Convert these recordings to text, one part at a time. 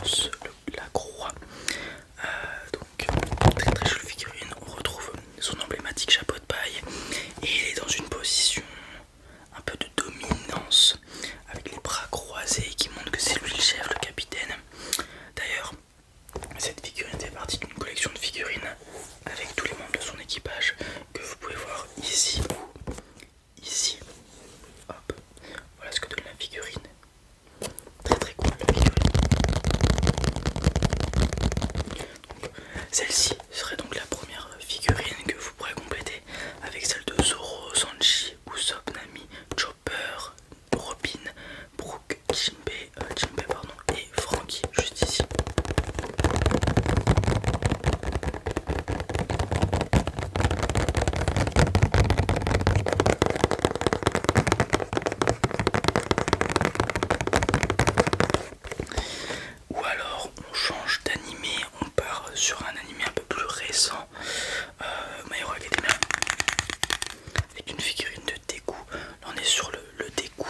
lance, la croix. Donc très très jolie figurine. On retrouve son emblématique chapeau de paille et il est dans une position un peu de dominance avec les bras croisés qui montrent que c'est lui le chef, le capitaine. D'ailleurs, cette figurine fait partie d'une collection de figurines avec tous les membres de son équipage que vous pouvez voir ici ou ici. Hop, voilà ce que donne la figurine. Très très cool la figurine. Celle-ci serait donc la première figurine que vous pourrez compléter avec celle de Zoro, Sanji, Usopp, Nami, Chopper, Robin, Brook, Jinbei et Franky juste ici. Ou alors on change d'animé, on part sur un animé un peu plus récent, My Hero Academia, avec une figurine de Deku. Là on est sur le Deku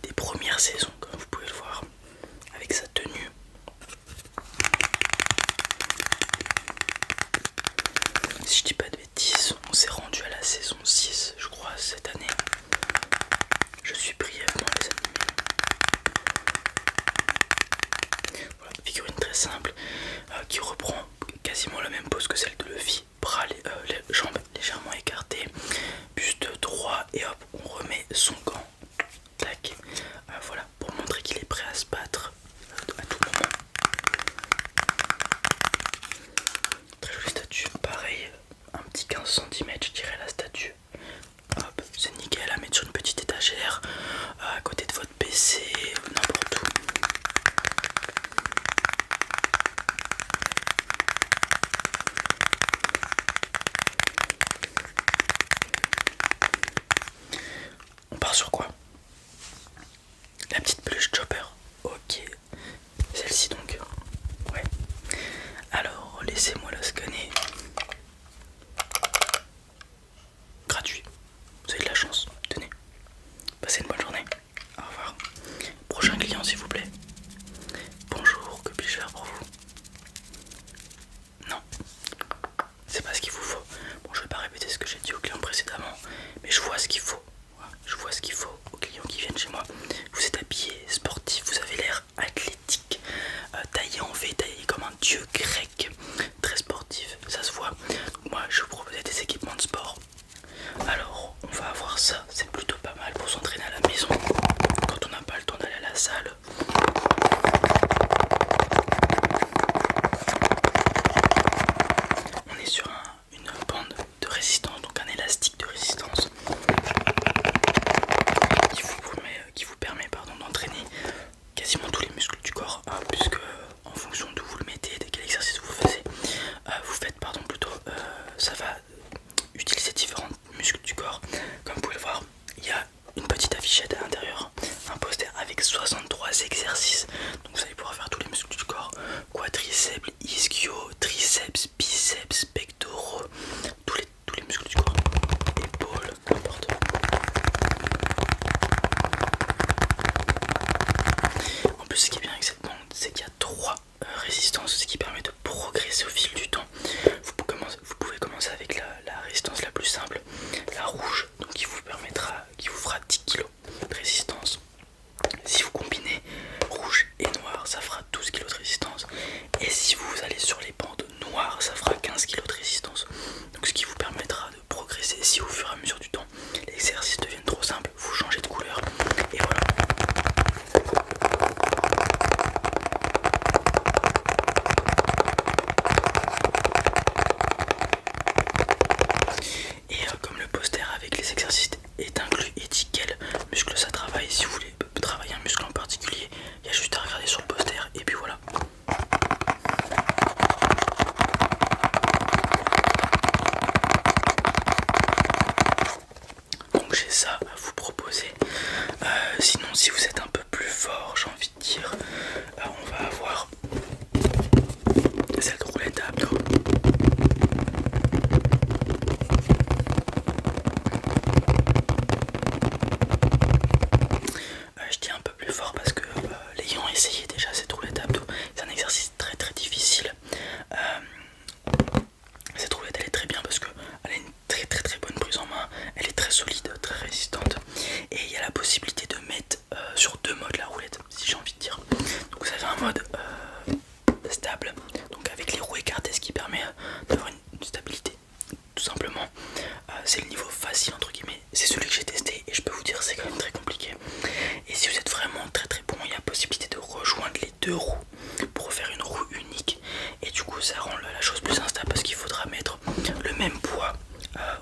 des premières saisons, comme vous pouvez le voir, avec sa tenue. Si je dis pas de bêtises, on s'est rendu à la saison 6, je crois, cette année. Je suis brièvement les animés. Voilà, figurine très simple qui reprend quasiment la même pose que celle de Luffy. Bras, les jambes légèrement écartées, buste droit et hop, on remet son gant. Tac. Voilà, pour montrer qu'il est prêt à se battre à tout moment. Très jolie statue, pareil, un petit 15 cm je dirais la statue. Hop, c'est nickel à mettre sur une petite étagère, à côté de votre PC, n'importe où. On part sur quoi? La petite peluche Chopper. Ok, celle-ci donc. Ouais. Alors, laissez-moi la scanner. Gratuit. Vous avez de la chance. Tenez. Passez une bonne journée. Au revoir. Prochain client s'il vous plaît. Bonjour, que puis-je faire pour vous? Non. C'est pas ce qu'il vous faut. Bon, je vais pas répéter ce que j'ai dit au client précédemment, mais je vois ce qu'il faut. Voilà, je vois ce qu'il faut aux clients qui viennent chez moi. Vous êtes habillé sportif, vous avez l'air athlétique, taillé en V, taillé comme un dieu grec, très sportif, ça se voit. Donc moi, je vous proposais des équipements de sport. Alors, on va avoir ça, c'est plutôt pas mal pour s'entraîner à la maison quand on n'a pas le temps d'aller à la salle. On est sur une bande de résistance, donc un élastique de résistance qui vous permet d'entraîner quasiment tous les muscles du corps, puisque en fonction d'où vous le mettez, de quel exercice vous faites, ça va utiliser différents muscles du corps. Comme vous pouvez le voir, il y a une petite affichette à l'intérieur, un poster avec 63 exercices, donc vous allez pouvoir faire tous les muscles du corps, quadriceps, ischio, triceps, biceps, pectoraux, tous les muscles du corps, épaules, n'importe. En plus, ce qui est bien avec cette bande, c'est qu'il y a 3 résistances, ce qui permet de progresser au fil du temps. Vous pouvez commencer avec la résistance la plus simple, la rouge, donc qui vous fera 10 kg de résistance. Si vous combinez rouge et noir, ça fera 12 kg de résistance. Et si vous allez sur les bandes noires, ça fera 15 kg de résistance. Donc ce qui vous permettra de progresser. Si au fur et à mesure du temps, les exercices deviennent trop simples, vous changez de couleur. Et voilà. Et comme le poster avec les exercices est inclus et dit quel muscle ça travaille, si vous voulez travailler un muscle en particulier, il y a juste à regarder sur le poster et puis voilà. Donc j'ai ça à vous proposer. Sinon, si vous êtes un peu plus fort, j'ai envie de dire, on va avoir celle de roulette à abdos. Je dis un peu plus fort parce que l'ayant essayé déjà cette roulette à abdos, c'est un exercice 2 roues pour faire une roue unique, et du coup ça rend la chose plus instable parce qu'il faudra mettre le même poids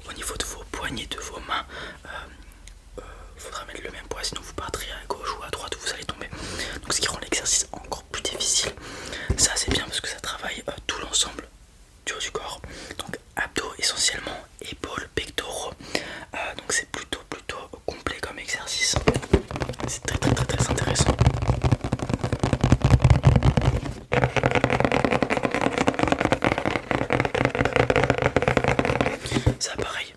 au niveau de vos poignets, de vos mains. Faudra mettre le même poids, sinon vous partirez à gauche ou à droite, vous allez tomber. Donc ce qui rend l'exercice encore plus difficile. Ça c'est bien parce que ça travaille tout l'ensemble du haut du corps. Donc abdos essentiellement, épaules, pectoraux. Donc c'est plutôt complet comme exercice. C'est très intéressant. Ça pareil,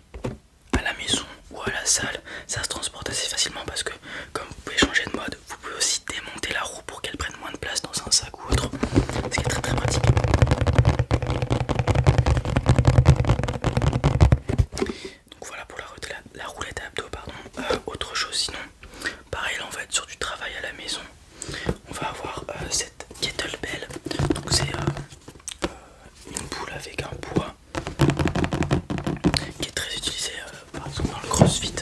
à la maison ou à la salle, ça se transporte assez facilement parce que comme vous pouvez changer de mode, vous pouvez aussi démonter la roue pour qu'elle prenne moins de place dans un sac ou autre, ce qui est très pratique. Donc voilà pour la roulette à abdos, pardon. Autre chose sinon, pareil là on va être sur du travail à la maison. On va avoir cette kettlebell, donc c'est une boule avec un poids qui est très utilisé par exemple dans le crossfit.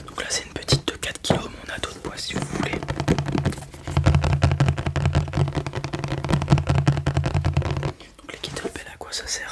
Donc là c'est une petite de 4 kg, mais on a d'autres poids si vous voulez. Donc les kettlebells, à quoi ça sert?